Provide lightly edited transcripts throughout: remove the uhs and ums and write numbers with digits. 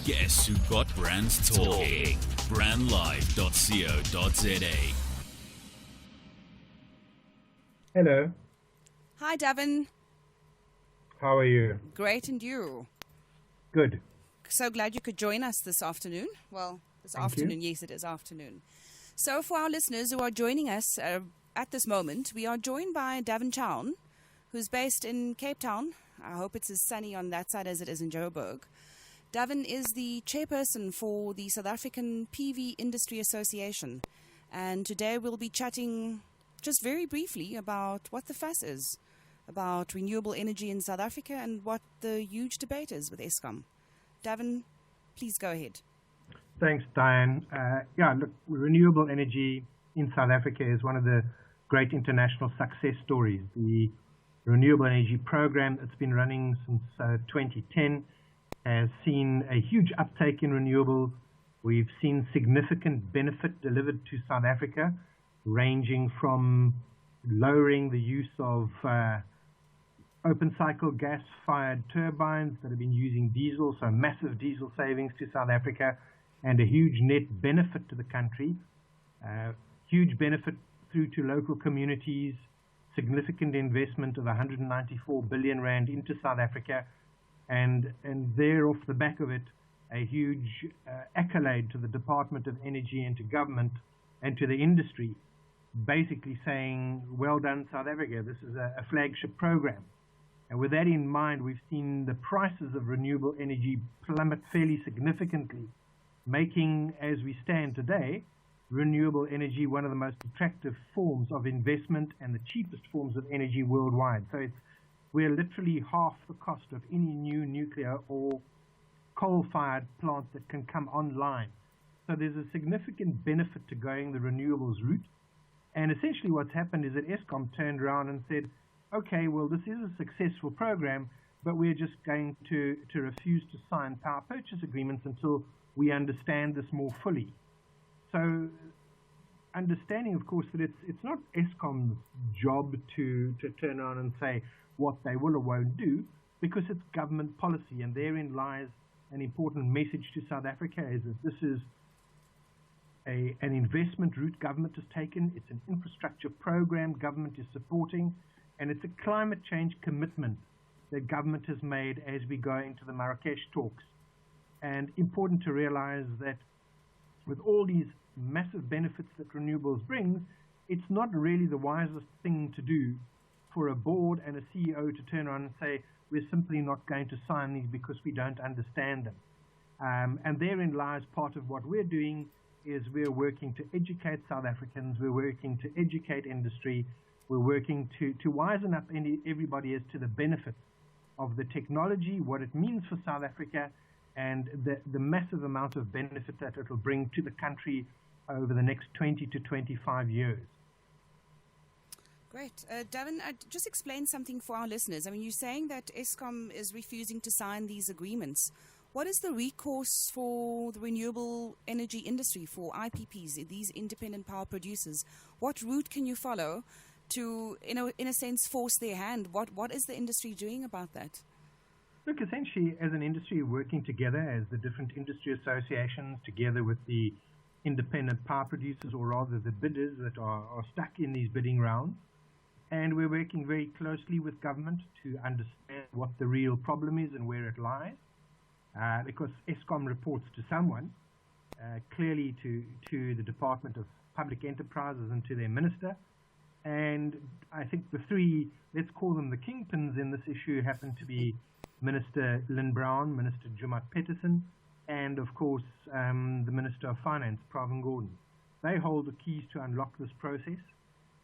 Guess who got brands talking? Brandlive.co.za. Hello. Hi, Davin. How are you? Great, and you? Good. So glad you could join us this afternoon. Well, this Thank afternoon, you. yes, it is afternoon. So for our listeners who are joining us at this moment, we are joined by Davin Chown, who's based in Cape Town. I hope it's as sunny on that side as it is in Joburg. Davin is the chairperson for the South African PV Industry Association. And today we'll be chatting just very briefly about what the fuss is about renewable energy in South Africa and what the huge debate is with Eskom. Davin, please go ahead. Thanks, Diane. Look, renewable energy in South Africa is one of the great international success stories. The renewable energy program that's been running since 2010 has seen a huge uptake in renewables. We've seen significant benefit delivered to South Africa, ranging from lowering the use of open cycle gas-fired turbines that have been using diesel, so massive diesel savings to South Africa, and a huge net benefit to the country. Huge benefit through to local communities, significant investment of 194 billion rand into South Africa, and there off the back of it, a huge accolade to the Department of Energy and to government and to the industry, basically saying, well done, South Africa, this is a flagship program. And with that in mind, we've seen the prices of renewable energy plummet fairly significantly, making, as we stand today, renewable energy one of the most attractive forms of investment and the cheapest forms of energy worldwide. So we're literally half the cost of any new nuclear or coal-fired plant that can come online. So there's a significant benefit to going the renewables route. And essentially what's happened is that Eskom turned around and said, okay, well, this is a successful program, but we're just going to refuse to sign power purchase agreements until we understand this more fully. So understanding, of course, that it's not Eskom's job to turn around and say what they will or won't do, because it's government policy, and therein lies an important message to South Africa, is that this is an investment route government has taken. It's an infrastructure program government is supporting, and it's a climate change commitment that government has made as we go into the Marrakesh talks. And important to realize that with all these massive benefits that renewables brings, it's not really the wisest thing to do for a board and a CEO to turn around and say, we're simply not going to sign these because we don't understand them. And therein lies part of what we're doing, is we're working to educate South Africans, we're working to educate industry, we're working to wisen up everybody as to the benefits of the technology, what it means for South Africa, and the massive amount of benefit that it will bring to the country over the next 20 to 25 years. Great. Davin, just explain something for our listeners. I mean, you're saying that Eskom is refusing to sign these agreements. What is the recourse for the renewable energy industry, for IPPs, these independent power producers? What route can you follow to, in a sense, force their hand? What is the industry doing about that? Look, essentially, as an industry, working together as the different industry associations, together with the independent power producers, or rather the bidders that are stuck in these bidding rounds. And we're working very closely with government to understand what the real problem is and where it lies. Because Eskom reports to someone, clearly to the Department of Public Enterprises and to their minister. And I think the three, let's call them the kingpins in this issue, happen to be Minister Lynn Brown, Minister Jumat Peterson, and of course the Minister of Finance, Pravin Gordhan. They hold the keys to unlock this process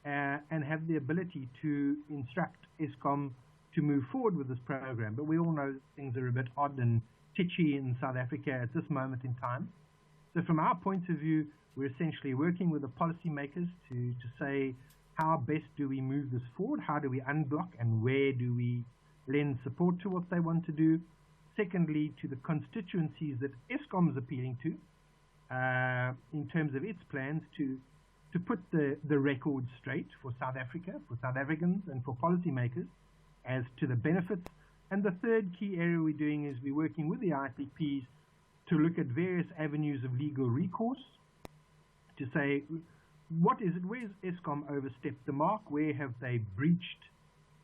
and have the ability to instruct Eskom to move forward with this program. But we all know things are a bit odd and titchy in South Africa at this moment in time. So from our point of view, we're essentially working with the policymakers to say, how best do we move this forward? How do we unblock, and where do we lend support to what they want to do? Secondly, to the constituencies that Eskom is appealing to in terms of its plans to put the record straight for South Africa, for South Africans, and for policymakers, as to the benefits. And the third key area we're doing is we're working with the IPPs to look at various avenues of legal recourse to say, what is it? Where's Eskom overstepped the mark? Where have they breached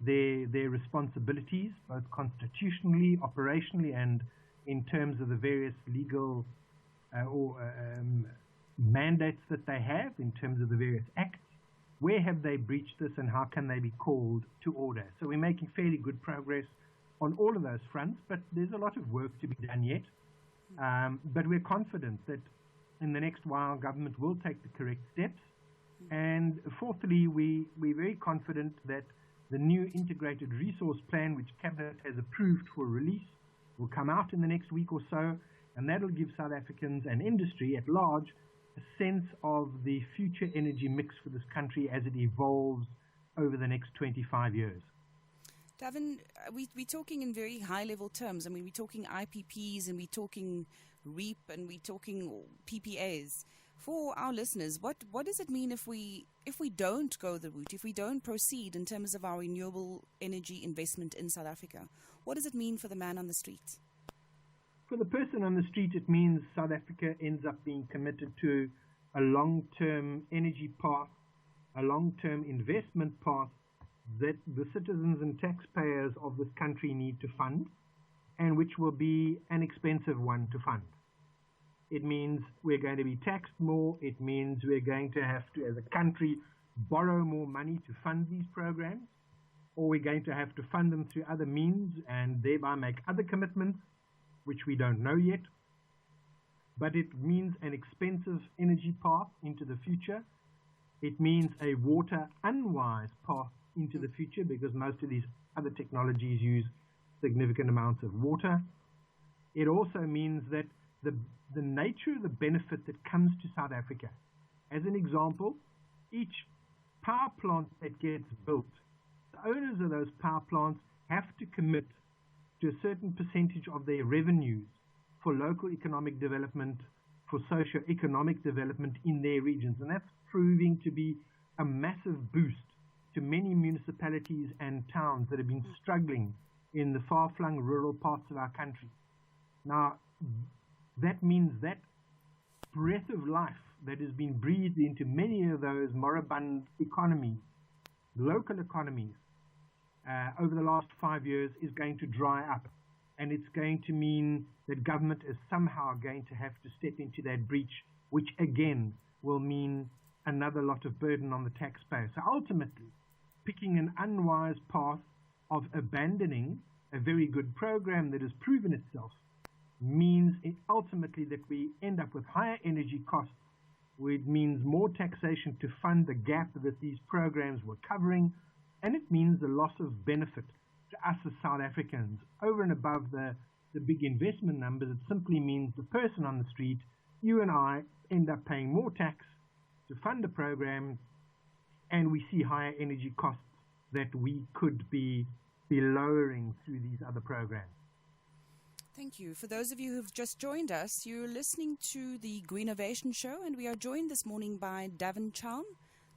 their responsibilities, both constitutionally, operationally, and in terms of the various legal mandates that they have in terms of the various acts? Where have they breached this, and how can they be called to order? So we're making fairly good progress on all of those fronts, but there's a lot of work to be done yet. But we're confident that in the next while, government will take the correct steps. And fourthly, we're very confident that the new integrated resource plan, which Cabinet has approved for release, will come out in the next week or so, and that'll give South Africans and industry at large a sense of the future energy mix for this country as it evolves over the next 25 years. Davin, we're talking in very high-level terms. I mean, we're talking IPPs and we're talking REAP and we're talking PPAs. For our listeners, what does it mean if we don't go the route, if we don't proceed in terms of our renewable energy investment in South Africa? What does it mean for the man on the street? For the person on the street, it means South Africa ends up being committed to a long-term energy path, a long-term investment path that the citizens and taxpayers of this country need to fund, and which will be an expensive one to fund. It means we're going to be taxed more. It means we're going to have to, as a country, borrow more money to fund these programs, or we're going to have to fund them through other means and thereby make other commitments, which we don't know yet. But it means an expensive energy path into the future. It means a water unwise path into the future, because most of these other technologies use significant amounts of water. It also means that the nature of the benefit that comes to South Africa. As an example, each power plant that gets built, the owners of those power plants have to commit to a certain percentage of their revenues for local economic development, for socio-economic development in their regions. And that's proving to be a massive boost to many municipalities and towns that have been struggling in the far-flung rural parts of our country. Now, that means that breath of life that has been breathed into many of those moribund economies, local economies, over the last 5 years is going to dry up. And it's going to mean that government is somehow going to have to step into that breach, which again will mean another lot of burden on the taxpayer. So ultimately, picking an unwise path of abandoning a very good program that has proven itself means ultimately that we end up with higher energy costs, which means more taxation to fund the gap that these programs were covering, and it means the loss of benefit to us as South Africans. Over and above the big investment numbers, it simply means the person on the street, you and I, end up paying more tax to fund a program, and we see higher energy costs that we could be lowering through these other programs. Thank you. For those of you who've just joined us, you're listening to the Greenovation Show, and we are joined this morning by Davin Chown,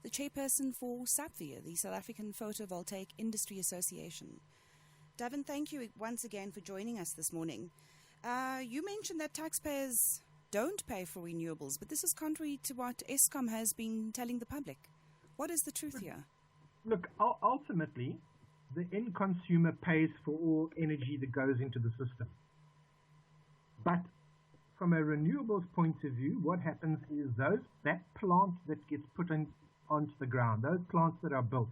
the chairperson for SAPVIA, the South African Photovoltaic Industry Association. Davin, thank you once again for joining us this morning. You mentioned that taxpayers don't pay for renewables, but this is contrary to what Eskom has been telling the public. What is the truth here? Look, ultimately, the end consumer pays for all energy that goes into the system. But from a renewables point of view, what happens is that plant that gets put onto the ground, those plants that are built,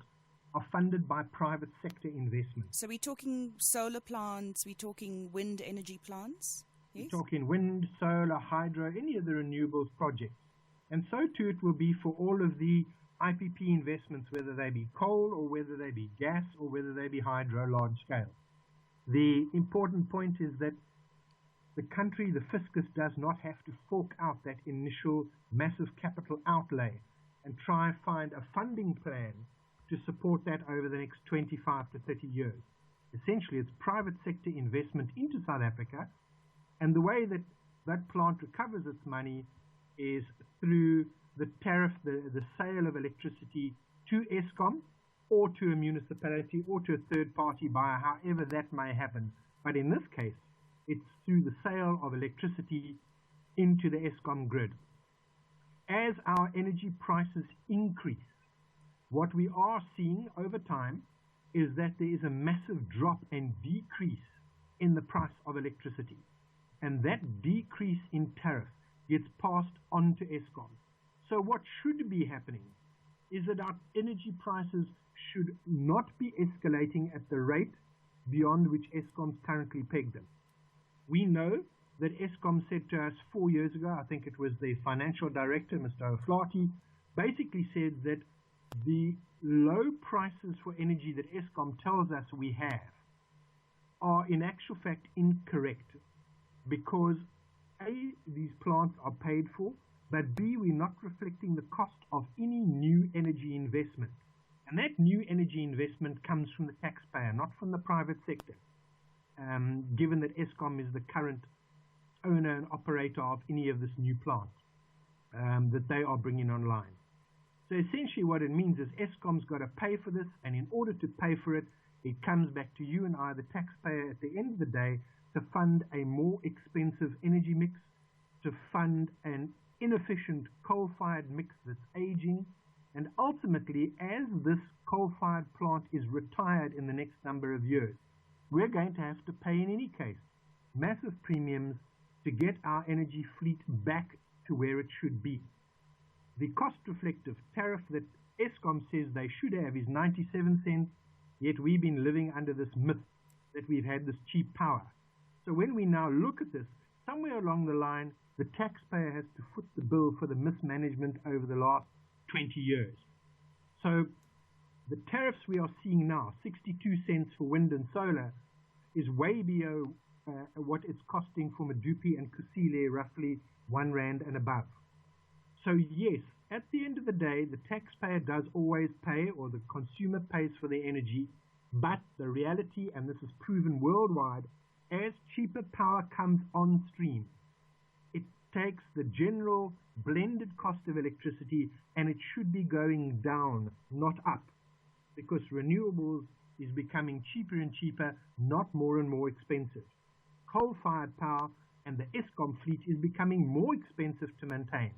are funded by private sector investment. So we're talking solar plants, we're talking wind energy plants? Yes? We're talking wind, solar, hydro, any of the renewables projects. And so too it will be for all of the IPP investments, whether they be coal or whether they be gas or whether they be hydro large scale. The important point is that the country, the fiscus, does not have to fork out that initial massive capital outlay and try and find a funding plan to support that over the next 25 to 30 years. Essentially, it's private sector investment into South Africa, and the way that that plant recovers its money is through the tariff, the sale of electricity to Eskom, or to a municipality or to a third-party buyer, however that may happen. But in this case, it's through the sale of electricity into the Eskom grid. As our energy prices increase, what we are seeing over time is that there is a massive drop and decrease in the price of electricity. And that decrease in tariff gets passed on to Eskom. So what should be happening is that our energy prices should not be escalating at the rate beyond which Eskom's currently pegged them. We know that Eskom said to us 4 years ago, I think it was the financial director, Mr. O'Flaherty, basically said that the low prices for energy that Eskom tells us we have are in actual fact incorrect, because A, these plants are paid for, but B, we're not reflecting the cost of any new energy investment. And that new energy investment comes from the taxpayer, not from the private sector, given that Eskom is the current owner and operator of any of this new plant that they are bringing online. So essentially what it means is Eskom's got to pay for this, and in order to pay for it, it comes back to you and I, the taxpayer, at the end of the day, to fund a more expensive energy mix, to fund an inefficient coal-fired mix that's aging, and ultimately, as this coal-fired plant is retired in the next number of years, we're going to have to pay, in any case, massive premiums to get our energy fleet back to where it should be. The cost-reflective tariff that Eskom says they should have is 97 cents, yet we've been living under this myth that we've had this cheap power. So when we now look at this, somewhere along the line, the taxpayer has to foot the bill for the mismanagement over the last 20 years. So the tariffs we are seeing now, 62 cents for wind and solar, is way below what it's costing for Medupi and Kusile, roughly R1 and above. So yes, at the end of the day, the taxpayer does always pay, or the consumer pays for the energy, but the reality, and this is proven worldwide, as cheaper power comes on stream, it takes the general blended cost of electricity and it should be going down, not up, because renewables is becoming cheaper and cheaper, not more and more expensive. Coal-fired power and the Eskom fleet is becoming more expensive to maintain.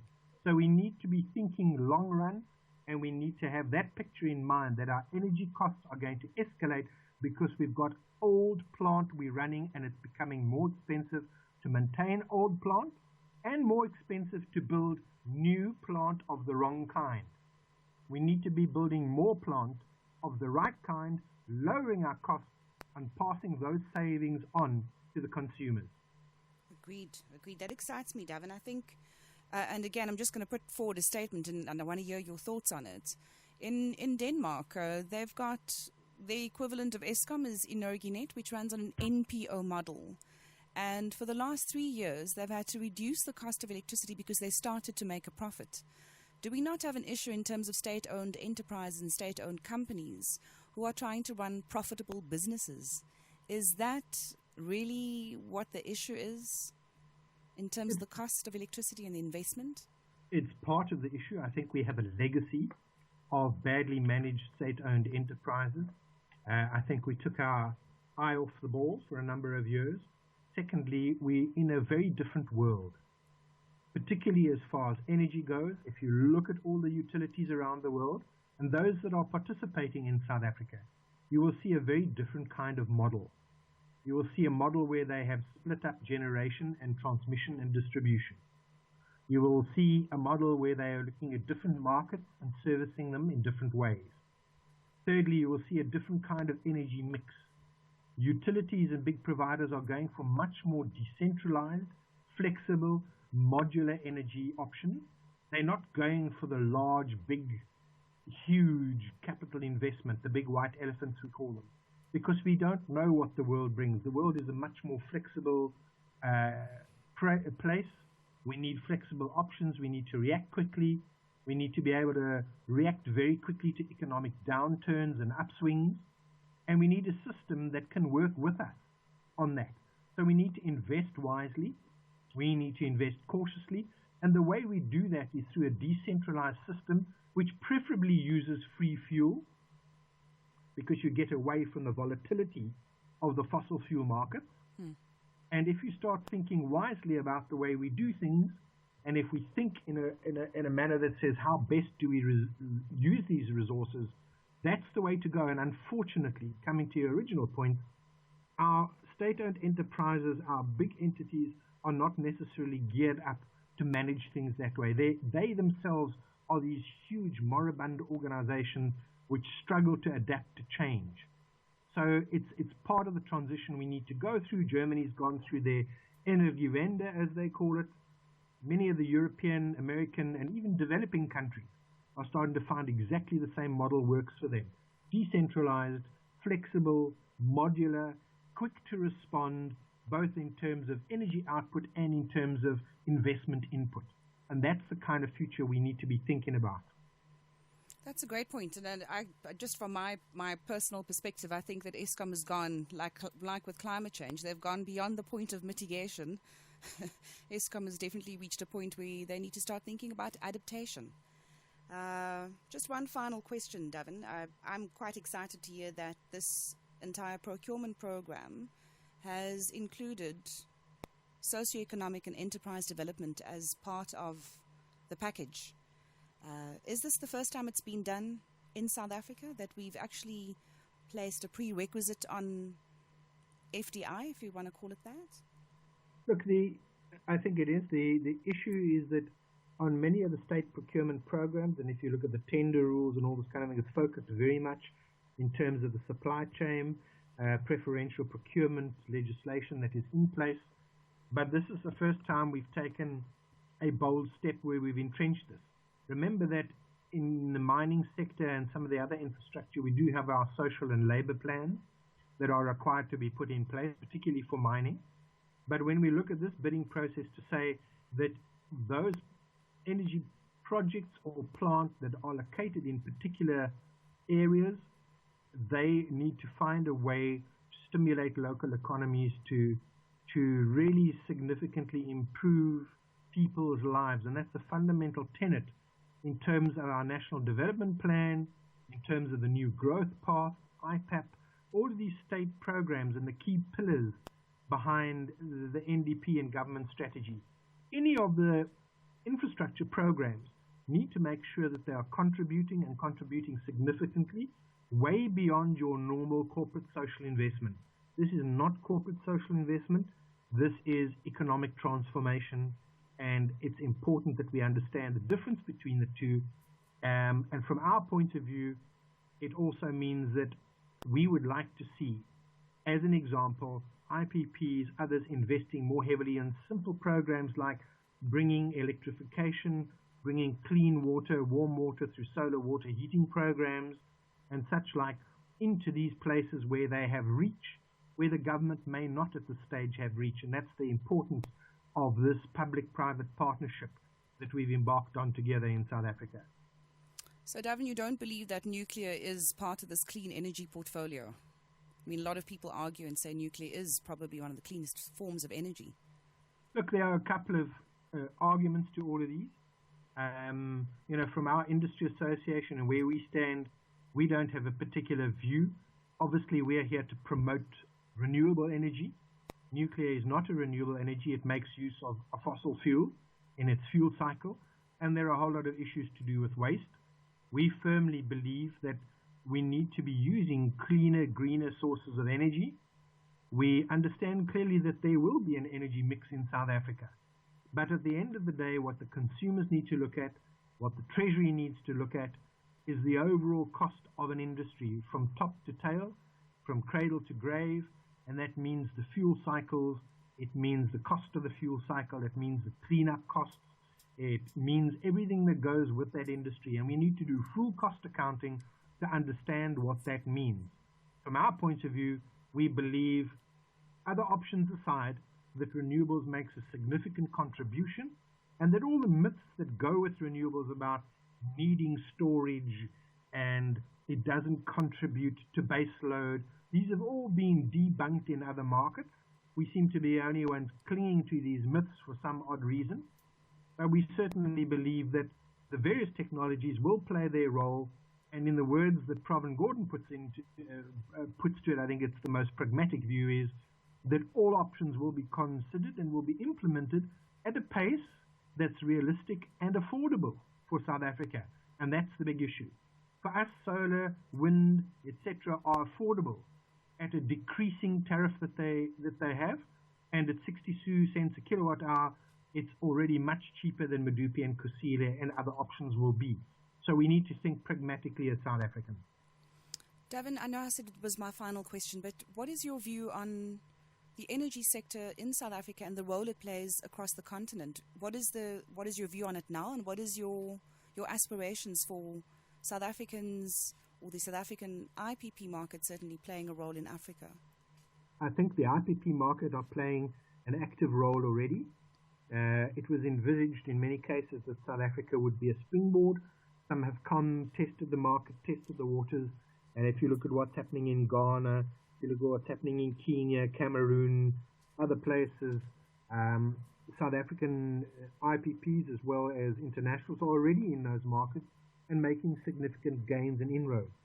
So we need to be thinking long run, and we need to have that picture in mind, that our energy costs are going to escalate because we've got old plant we're running, and it's becoming more expensive to maintain old plant and more expensive to build new plant of the wrong kind. We need to be building more plant of the right kind, lowering our costs and passing those savings on to the consumers. Agreed. That excites me, Davin. I think, and again, I'm just going to put forward a statement, and I want to hear your thoughts on it. In Denmark, they've got the equivalent of Eskom is Energinet, which runs on an NPO model. And for the last 3 years, they've had to reduce the cost of electricity because they started to make a profit. Do we not have an issue in terms of state-owned enterprises and state-owned companies who are trying to run profitable businesses? Is that really what the issue is in terms of the cost of electricity and the investment? It's part of the issue. I think we have a legacy of badly managed state-owned enterprises. I think we took our eye off the ball for a number of years. Secondly, we're in a very different world, particularly as far as energy goes. If you look at all the utilities around the world and those that are participating in South Africa, you will see a very different kind of model. You will see a model where they have split up generation and transmission and distribution. You will see a model where they are looking at different markets and servicing them in different ways. Thirdly, you will see a different kind of energy mix. Utilities and big providers are going for much more decentralized, flexible, modular energy options. They're not going for the large, big, huge capital investment, the big white elephants we call them, because we don't know what the world brings. The world is a much more flexible place. We need flexible options. We need to react quickly. We need to be able to react very quickly to economic downturns and upswings. And we need a system that can work with us on that. So we need to invest wisely. We need to invest cautiously. And the way we do that is through a decentralized system, which preferably uses free fuel, because you get away from the volatility of the fossil fuel markets. And if you start thinking wisely about the way we do things, and if we think in a manner that says how best do we use these resources, that's the way to go. And unfortunately, coming to your original point, our state-owned enterprises, our big entities, are not necessarily geared up to manage things that way. They themselves are these huge moribund organizations which struggle to adapt to change. So it's part of the transition we need to go through. Germany's gone through their Energiewende, as they call it. Many of the European, American, and even developing countries are starting to find exactly the same model works for them. Decentralized, flexible, modular, quick to respond, both in terms of energy output and in terms of investment input. And that's the kind of future we need to be thinking about. That's a great point. And I just from my personal perspective, I think that Eskom has gone, like with climate change, they've gone beyond the point of mitigation. Eskom has definitely reached a point where they need to start thinking about adaptation. Just one final question, Davin. I'm quite excited to hear that this entire procurement program has included socioeconomic and enterprise development as part of the package. Is this the first time it's been done in South Africa, that we've actually placed a prerequisite on FDI, if you want to call it that? Look, I think it is. The issue is that on many of the state procurement programs, and if you look at the tender rules and all this kind of thing, it's focused very much in terms of the supply chain, preferential procurement legislation that is in place. But this is the first time we've taken a bold step where we've entrenched this. Remember that in the mining sector and some of the other infrastructure, we do have our social and labor plans that are required to be put in place, particularly for mining. But when we look at this bidding process to say that those energy projects or plants that are located in particular areas, they need to find a way to stimulate local economies to really significantly improve people's lives. And that's the fundamental tenet in terms of our National Development Plan, in terms of the new growth path, IPAP, all of these state programs and the key pillars behind the NDP and government strategy. Any of the infrastructure programs need to make sure that they are contributing and contributing significantly, way beyond your normal corporate social investment. This is not corporate social investment. This is economic transformation. And it's important that we understand the difference between the two. And from our point of view, it also means that we would like to see, as an example, IPPs, others investing more heavily in simple programs like bringing electrification, bringing clean water, warm water through solar water heating programs and such like into these places where they have reach, where the government may not at this stage have reach. And that's the importance of this public-private partnership that we've embarked on together in South Africa. So, Davin, you don't believe that nuclear is part of this clean energy portfolio? I mean, a lot of people argue and say nuclear is probably one of the cleanest forms of energy. Look, there are a couple of arguments to all of these. From our industry association and where we stand, we don't have a particular view. Obviously, we are here to promote renewable energy. Nuclear is not a renewable energy. It makes use of a fossil fuel in its fuel cycle, and there are a whole lot of issues to do with waste. We firmly believe that we need to be using cleaner, greener sources of energy. We understand clearly that there will be an energy mix in South Africa. But at the end of the day, what the consumers need to look at, what the Treasury needs to look at, is the overall cost of an industry from top to tail, from cradle to grave. And that means the fuel cycles, it means the cost of the fuel cycle, it means the cleanup costs, it means everything that goes with that industry. And we need to do full cost accounting to understand what that means. From our point of view, we believe, other options aside, that renewables makes a significant contribution, and that all the myths that go with renewables about needing storage and it doesn't contribute to base load, these have all been debunked in other markets. We seem to be the only ones clinging to these myths for some odd reason. But we certainly believe that the various technologies will play their role, And in the words that Pravin Gordon puts to it, I think it's the most pragmatic view, is that all options will be considered and will be implemented at a pace that's realistic and affordable for South Africa. And that's the big issue. For us, solar, wind, etc. are affordable at a decreasing tariff that they have, and at 62 cents a kilowatt hour, it's already much cheaper than Medupi and Kusile and other options will be. So we need to think pragmatically as South Africans. Davin, I know I said it was my final question, but what is your view on the energy sector in South Africa and the role it plays across the continent? What is your view on it now, and what is your aspirations for South Africans, or the South African IPP market certainly playing a role in Africa? I think the IPP market are playing an active role already. It was envisaged in many cases that South Africa would be a springboard. Some have come, tested the market, tested the waters, and if you look at what's happening in Ghana, if you look at what's happening in Kenya, Cameroon, other places, South African IPPs as well as internationals are already in those markets and making significant gains and inroads.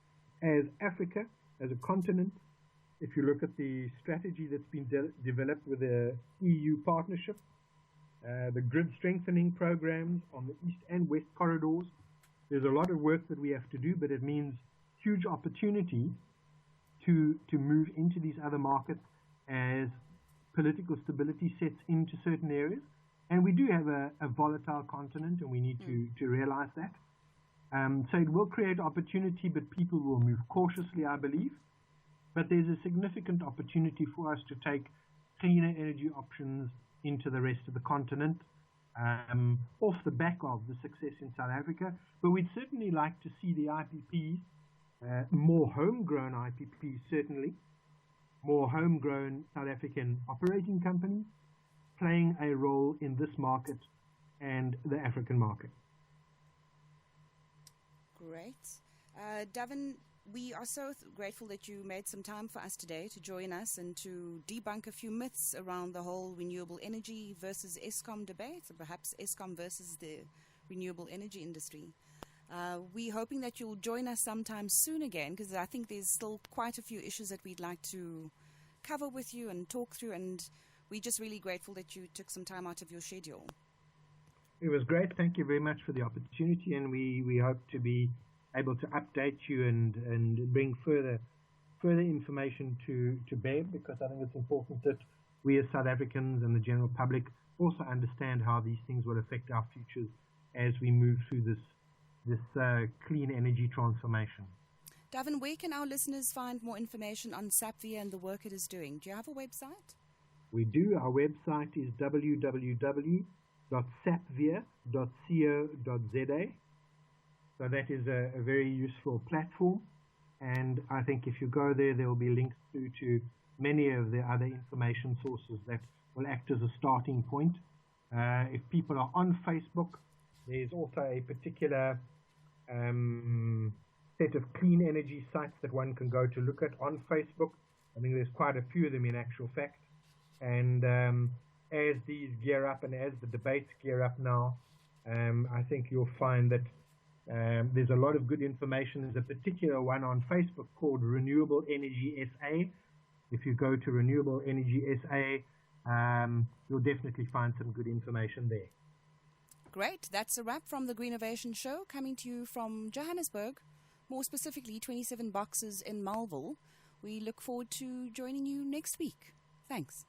As Africa, as a continent, if you look at the strategy that's been developed with the EU partnership, the grid strengthening programs on the east and west corridors, there's a lot of work that we have to do, but it means huge opportunity to move into these other markets as political stability sets into certain areas. And we do have a volatile continent, and we need to realize that. So it will create opportunity, but people will move cautiously, I believe. But there's a significant opportunity for us to take cleaner energy options into the rest of the continent, off the back of the success in South Africa. But we'd certainly like to see the IPPs, more homegrown IPPs certainly, more homegrown South African operating companies, playing a role in this market and the African market. Great. Davin, we are so grateful that you made some time for us today to join us and to debunk a few myths around the whole renewable energy versus Eskom debate, or perhaps Eskom versus the renewable energy industry. We're hoping that you'll join us sometime soon again, because I think there's still quite a few issues that we'd like to cover with you and talk through, and we're just really grateful that you took some time out of your schedule. It was great. Thank you very much for the opportunity, and we hope to be able to update you and bring further information to bear, because I think it's important that we as South Africans and the general public also understand how these things will affect our futures as we move through this clean energy transformation. Davin, where can our listeners find more information on SAPVIA and the work it is doing? Do you have a website? We do. Our website is www.sapvia.co.za. So that is a very useful platform, and I think if you go there, there will be links through to many of the other information sources that will act as a starting point. If people are on Facebook, there's also a particular set of clean energy sites that one can go to look at on Facebook. I think there's quite a few of them in actual fact. And as these gear up and as the debates gear up now, I think you'll find that there's a lot of good information. There's a particular one on Facebook called Renewable Energy SA. If you go to Renewable Energy SA, you'll definitely find some good information there. Great. That's a wrap from the Greenovation Show, coming to you from Johannesburg, more specifically 27 Boxes in Malville. We look forward to joining you next week. Thanks.